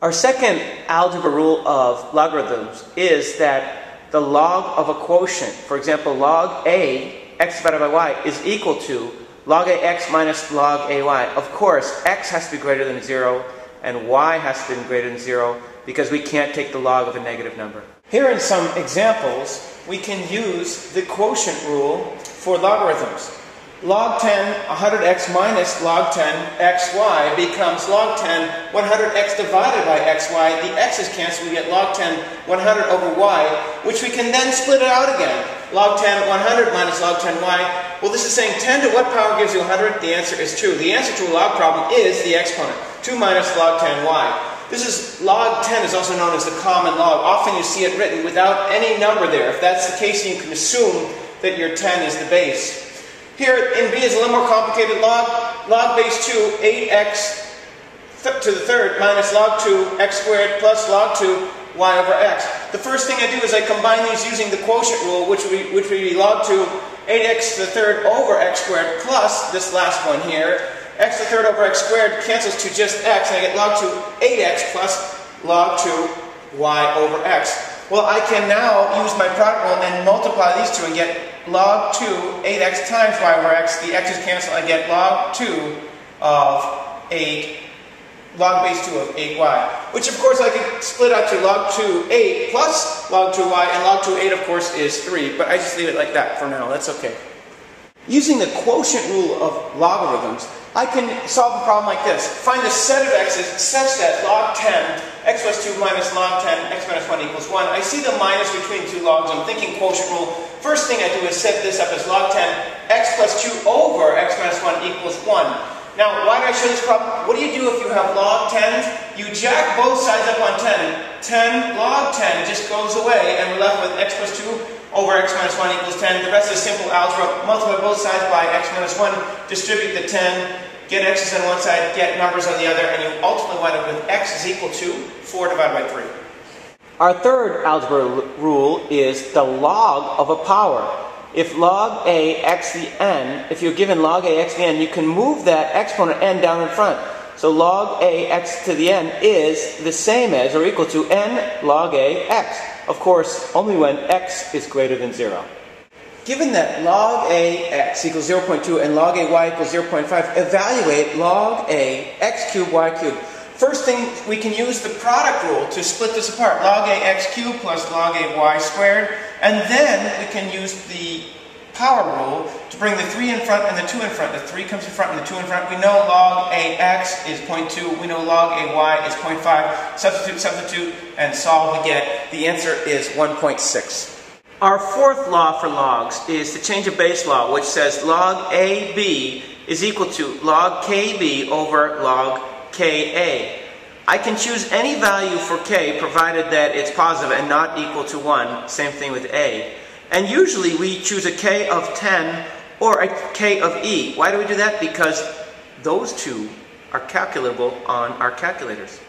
Our second algebra rule of logarithms is that the log of a quotient, for example, log a x divided by y, is equal to log ax minus log ay. Of course, x has to be greater than 0 and y has to be greater than 0 because we can't take the log of a negative number. Here in some examples, we can use the quotient rule for logarithms. Log 10 100x minus log 10 xy becomes log 10 100x divided by xy. The x's cancel, we get log 10 100 over y, which we can then split it out again. Log 10 100 minus log 10y. Well, this is saying 10 to what power gives you 100? The answer is 2. The answer to a log problem is the exponent, 2 minus log 10y. This is, log 10 is also known as the common log. Often you see it written without any number there. If that's the case, you can assume that your 10 is the base. Here in B is a little more complicated. Log base 2, 8x to the third minus log 2 x squared plus log 2 y over x. The first thing I do is I combine these using the quotient rule, which would be log 2 8x to the third over x squared plus this last one here. X to the third over x squared cancels to just x, and I get log 2 8x plus log 2 y over x. Well, I can now use my product rule and multiply these two and get log 2 8x times y over x. The x's cancel, I get log 2 of 8, log base 2 of 8y. Which of course I can split out to log 2 8 plus log 2y, and log 2 8 of course is 3, but I just leave it like that for now, that's okay. Using the quotient rule of logarithms, I can solve a problem like this. Find a set of x's such that log 10, x plus 2 minus log 10, x minus 1 equals 1. I see the minus between two logs. I'm thinking quotient rule. First thing I do is set this up as log 10, x plus 2 over x minus 1 equals 1. Now, why do I show this problem? What do you do if you have log 10s? You jack both sides up on 10. 10 log 10 just goes away, and we're left with x plus 2 over x minus 1 equals 10. The rest is simple algebra. Multiply both sides by x minus 1, distribute the 10, get x's on one side, get numbers on the other, and you ultimately wind up with x is equal to 4 divided by 3. Our third algebra rule is the log of a power. If log a x to the n, if you're given log a x to the n, you can move that exponent n down in front. So log a x to the n is the same as or equal to n log a x. Of course, only when x is greater than 0. Given that log a x equals 0.2 and log a y equals 0.5, evaluate log a x cubed y cubed. First thing, we can use the product rule to split this apart. Log a x cubed plus log a y squared. And then we can use the power rule to bring the 3 in front and the 2 in front. The 3 comes in front and the 2 in front. We know log a x is 0.2. We know log a y is 0.5. Substitute, and solve. We get the answer is 1.6. Our fourth law for logs is to change a base law, which says log AB is equal to log KB over log KA. I can choose any value for K provided that it's positive and not equal to 1. Same thing with A. And usually we choose a K of 10 or a K of E. Why do we do that? Because those two are calculable on our calculators.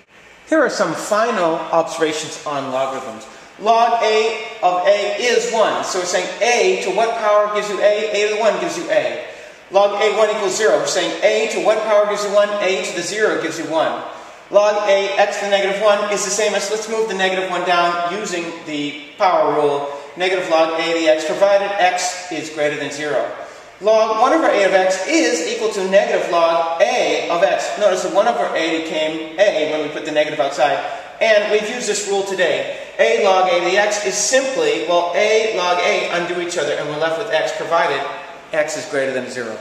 Here are some final observations on logarithms. Log a of a is 1. So we're saying a to what power gives you a? A to the 1 gives you a. Log a1 equals 0. We're saying a to what power gives you 1? A to the 0 gives you 1. Log a x to the negative 1 is the same as, let's move the negative 1 down using the power rule. Negative log a of the x, provided x is greater than 0. Log 1 over a of x is equal to negative log a of x. Notice that 1 over a became a when we put the negative outside. And we've used this rule today. A log a of the x is simply, well, a log a undo each other, and we're left with x provided x is greater than 0.